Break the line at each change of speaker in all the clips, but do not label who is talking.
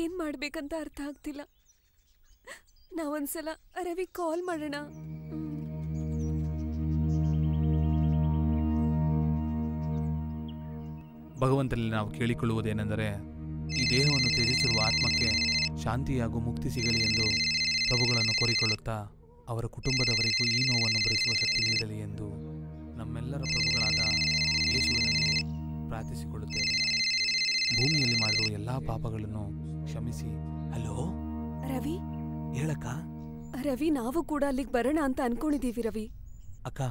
ಏನ್ ಮಾಡ್ಬೇಕಂತ ಅರ್ಥ ಆಗ್ತಿಲ್ಲ. ನಾವೊಂದ್ಸಲ ರವಿ ಕಾಲ್ ಮಾಡೋಣ.
ಭಗವಂತನಲ್ಲಿ ನಾವು ಕೇಳಿಕೊಳ್ಳುವುದೇನೆಂದರೆ, ಈ ದೇಹವನ್ನು ತ್ಯಜಿಸಿರುವ ಆತ್ಮಕ್ಕೆ ಶಾಂತಿ ಹಾಗೂ ಮುಕ್ತಿ ಸಿಗಲಿ ಎಂದು ಪ್ರಭುಗಳನ್ನು ಕೋರಿಕೊಳ್ಳುತ್ತಾ ಅವರ ಕುಟುಂಬದವರಿಗೂ ಈ ನೋವನ್ನು ಭರಿಸುವ ಶಕ್ತಿ ನೀಡಲಿ ಎಂದು ನಮ್ಮೆಲ್ಲರ ಪ್ರಭುಗಳಾದ ಯೇಸುವಿನಲ್ಲಿ ಪ್ರಾರ್ಥಿಸಿಕೊಳ್ಳುತ್ತೇವೆ. ಭೂಮಿಯಲ್ಲಿ ಮಾಡಿರುವ ಎಲ್ಲ ಪಾಪಗಳನ್ನು ಕ್ಷಮಿಸಿ. ಹಲೋ
ರವಿ.
ಹೇಳಕ್ಕ.
ರವಿ, ನಾವು ಕೂಡ ಅಲ್ಲಿಗೆ ಬರೋಣ ಅಂತ ಅನ್ಕೊಂಡಿದೀವಿ ರವಿ.
ಅಕ್ಕ,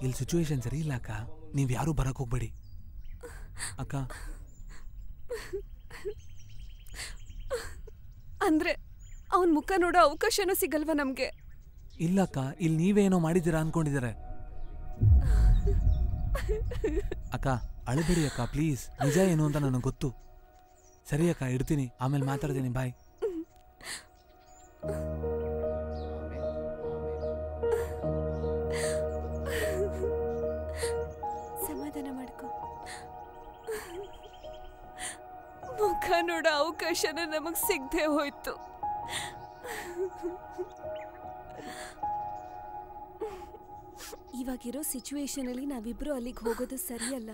ಇಲ್ಲಿ ಸಿಚುವೇಶನ್ ಸರಿ ಇಲ್ಲ ಅಕ್ಕ, ನೀವು ಯಾರೂ ಬರಕ್ ಹೋಗ್ಬೇಡಿ ಅಕ್ಕ.
ಅಂದ್ರೆ ಅವನ್ ಮುಖ ನೋಡೋ ಅವಕಾಶನೂ ಸಿಗಲ್ವಾ ನಮ್ಗೆ?
ಇಲ್ಲಕ್ಕ, ಇಲ್ಲಿ ನೀವೇನೋ ಮಾಡಿದ್ದೀರಾ ಅನ್ಕೊಂಡಿದ್ದಾರೆ ಅಕ್ಕ. ಅಳಬೇಡಿ ಅಕ್ಕ ಪ್ಲೀಸ್, ನಿಜ ಏನು ಅಂತ ನನಗೆ ಗೊತ್ತು. ಸರಿ ಅಕ್ಕ, ಇಡ್ತೀನಿ, ಆಮೇಲೆ ಮಾತಾಡ್ತೀನಿ, ಬಾಯ್.
ಸಮಾಧಾನ ಮಾಡ್ಕೊ. ಮುಖ ನೋಡೋ ಅವಕಾಶನ ನಮಗ್ ಸಿಗದೆ ಹೋಯ್ತು. ಇವಾಗಿರೋ ಸಿಚುವೇಶನ್ ಅಲ್ಲಿ ನಾವಿಬ್ರು ಅಲ್ಲಿಗೆ ಹೋಗೋದು ಸರಿಯಲ್ಲ.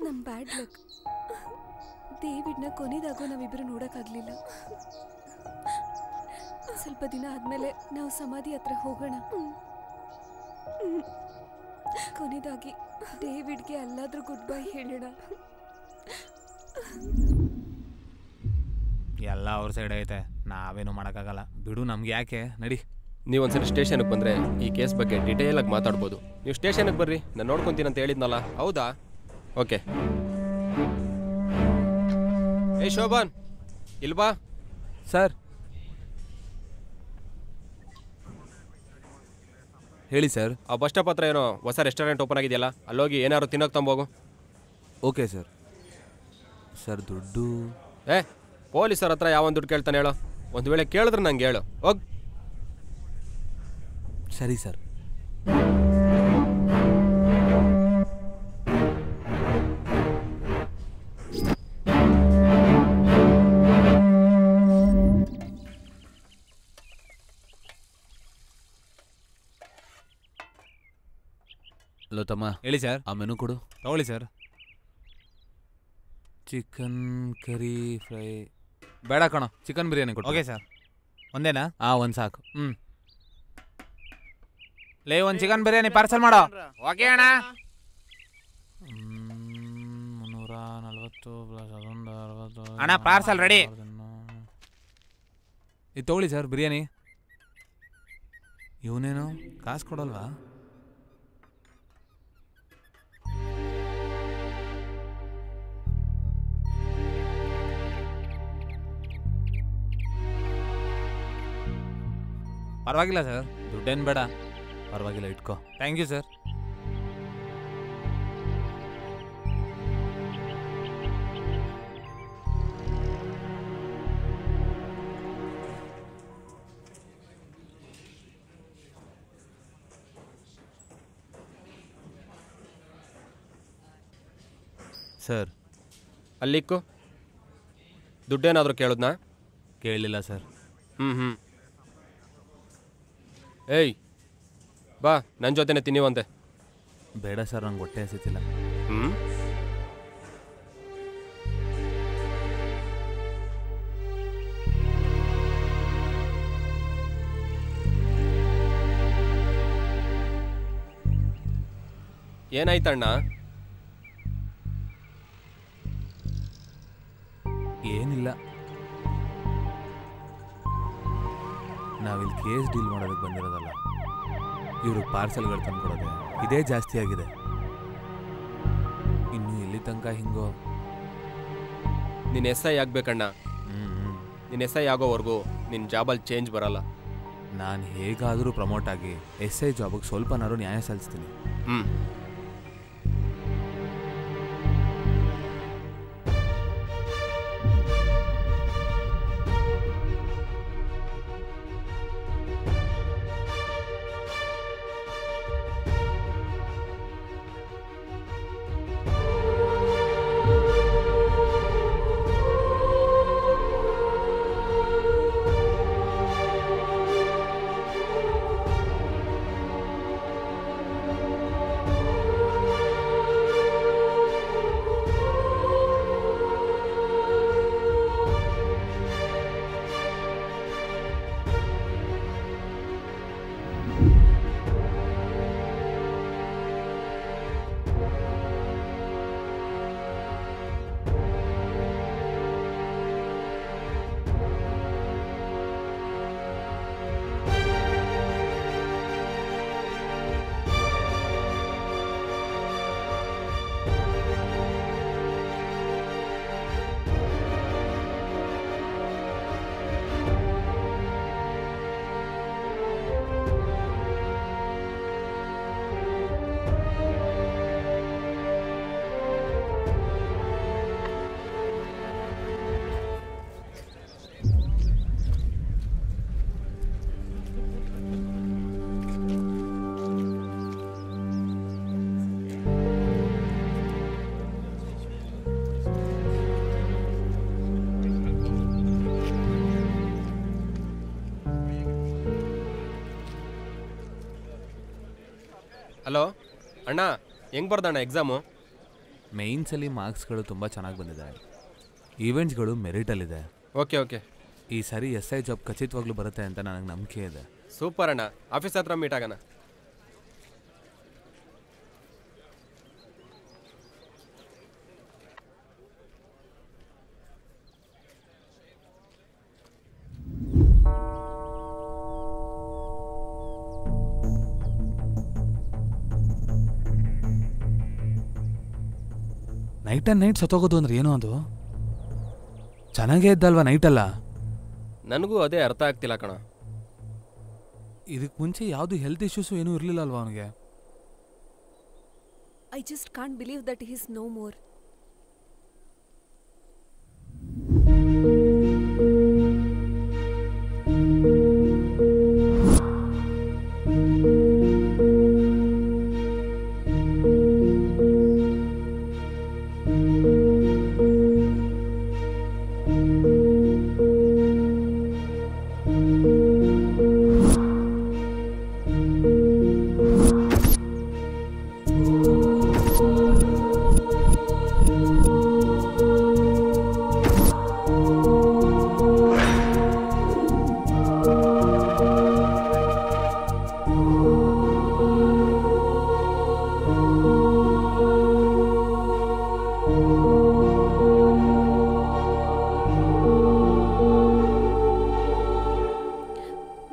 ನಮ್ ಬ್ಯಾಡ್ ಲಕ್. ಡೇವಿಡ್ನ ಕೊನೆದಾಗೋ ನಾವಿಬ್ರು ನೋಡಕ್ಕಾಗ್ಲಿಲ್ಲ. ಸ್ವಲ್ಪ ದಿನ ಆದ್ಮೇಲೆ ನಾವು ಸಮಾಧಿ ಹತ್ರ ಹೋಗೋಣ. ಕೊನೆದಾಗಿ ಡೇವಿಡ್ಗೆ ಅಲ್ಲಾದ್ರೂ ಗುಡ್ ಬೈ ಹೇಳೋಣ.
ಎಲ್ಲ ಅವ್ರ ಸೈಡ್ ಐತೆ, ನಾವೇನು ಮಾಡೋಕ್ಕಾಗಲ್ಲ ಬಿಡು. ನಮ್ಗೆ ಯಾಕೆ, ನಡಿ.
ನೀವು ಒಂದ್ಸರಿ ಸ್ಟೇಷನ್ಗೆ ಬಂದರೆ ಈ ಕೇಸ್ ಬಗ್ಗೆ ಡಿಟೇಲಾಗಿ ಮಾತಾಡ್ಬೋದು. ನೀವು ಸ್ಟೇಷನ್ಗೆ ಬರ್ರಿ, ನಾನು ನೋಡ್ಕೊತೀನಿ ಅಂತ ಹೇಳಿದ್ನಲ್ಲ. ಹೌದಾ? ಓಕೆ. ಏಯ್ ಶೋಭಾನ್, ಇಲ್ವಾ
ಸರ್? ಹೇಳಿ ಸರ್.
ಆ ಬಸ್ ಸ್ಟಾಪ್ ಹತ್ರ ಏನೋ ಹೊಸ ರೆಸ್ಟೋರೆಂಟ್ ಓಪನ್ ಆಗಿದೆಯಲ್ಲ, ಅಲ್ಲೋಗಿ ಏನಾದ್ರು ತಿನ್ನೋಕೆ ತಂಬೋಗು.
Okay sir. ಸರ್ ದುಡ್ಡು?
ಪೊಲೀಸರ ಹತ್ರ ಯಾವೊಂದು ದುಡ್ಡು ಕೇಳ್ತಾನೆ ಹೇಳೋ. ಒಂದು ವೇಳೆ ಕೇಳಿದ್ರೆ ನಂಗೆ ಹೇಳು, ಹೋಗ್.
ಸರಿ ಸರ್. ಹಲೋ ತಮ್ಮ.
ಹೇಳಿ ಸರ್.
ಆ ಮೆನು ಕೊಡು.
ತಗೊಳ್ಳಿ ಸರ್.
ಚಿಕನ್ ಕರಿ ಫ್ರೈ
ಬೇಡ ಕಣೋ,
ಚಿಕನ್ ಬಿರಿಯಾನಿ ಕೊಡು.
Okay sir. ಒಂದೇನಾ?
ಒಂದು ಸಾಕು.
ಲೇ, ಒಂದು ಚಿಕನ್ ಬಿರಿಯಾನಿ ಪಾರ್ಸಲ್ ಮಾಡೋ. ಓಕೆ ಅಣ್ಣ.
340
ಅಣ್ಣ, ಪಾರ್ಸಲ್ ರೆಡಿ.
ಇದು ತಗೊಳ್ಳಿ ಸರ್ ಬಿರಿಯಾನಿ. ಇವನೇನು ಕಾಸು ಕೊಡಲ್ವಾ?
ಪರವಾಗಿಲ್ಲ ಸರ್,
ದುಡ್ಡೇನು ಬೇಡ. ಪರವಾಗಿಲ್ಲ, ಇಟ್ಕೋ.
Thank you sir.
ಸರ್
ಅಲ್ಲಿಕ್ಕು ದುಡ್ಡೇನಾದರೂ ಕೇಳಿದ್ನಾ?
ಕೇಳಲಿಲ್ಲ ಸರ್.
ಏಯ್ ಬಾ, ನನ್ನ ಜೊತೆನೆ ತಿನ್ನಿವಂತೆ.
ಬೇಡ ಸರ್, ನಂಗೆ ಹೊಟ್ಟೆ ಹಸಿತಿಲ್ಲ.
ಏನಾಯ್ತಣ್ಣ?
ಏನಿಲ್ಲ, ನಾವಿಲ್ಲಿ ಕೇಸ್ ಡೀಲ್ ಮಾಡೋದಕ್ಕೆ ಬಂದಿರೋದಲ್ಲ. ಇವರು ಪಾರ್ಸಲ್ಗಳು ತಂದ್ಕೊಡೋದೆ ಇದೇ ಜಾಸ್ತಿ ಆಗಿದೆ. ಇನ್ನು ಎಲ್ಲಿ ತನಕ ಹಿಂಗೋ?
ನಿನ್ನ SI ಆಗ್ಬೇಕಣ್ಣ. ನಿನ್ನ SI ಆಗೋವರೆಗೂ ನಿನ್ನ ಜಾಬಲ್ಲಿ ಚೇಂಜ್ ಬರಲ್ಲ.
ನಾನು ಹೇಗಾದರೂ ಪ್ರಮೋಟ್ ಆಗಿ SI ಜಾಬಿಗೆ ಸ್ವಲ್ಪನಾರು ನ್ಯಾಯ ಸಲ್ಲಿಸ್ತೀನಿ.
ಹಲೋ ಅಣ್ಣ ಹೆಂಗೆ ಬರ್ದಣ್ಣ ಎಕ್ಸಾಮು?
ಮೇಯ್ನ್ಸಲ್ಲಿ ಮಾರ್ಕ್ಸ್ಗಳು ತುಂಬ ಚೆನ್ನಾಗಿ ಬಂದಿದೆ. ಈವೆಂಟ್ಸ್ಗಳು ಮೆರಿಟಲ್ಲಿದೆ.
Okay okay.
ಈ ಸರಿ SI ಜಾಬ್ ಖಚಿತವಾಗ್ಲೂ ಬರುತ್ತೆ ಅಂತ ನನಗೆ ನಂಬಿಕೆ ಇದೆ.
ಸೂಪರ್ ಅಣ್ಣ. ಆಫೀಸ್ ಹತ್ರ ಮೀಟ್ ಆಗೋಣ.
ನೈಟ್ ಆ್ಯಂಡ್ ನೈಟ್ ಸತ್ತೋಗೋದು ಅಂದ್ರೆ ಏನೋ ಅದು ಚೆನ್ನಾಗೇ ಇದ್ದಲ್ವಾ ನೈಟಲ್ಲ?
ನನಗೂ ಅದೇ ಅರ್ಥ ಆಗ್ತಿಲ್ಲ ಕಣ.
ಇದಕ್ಕೆ ಮುಂಚೆ ಯಾವುದು ಹೆಲ್ತ್ ಇಶ್ಯೂಸು ಏನೂ ಇರಲಿಲ್ಲ ಅಲ್ವಾ ಅವನಿಗೆ?
I just can't believe that he is no more.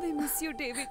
We miss you, David.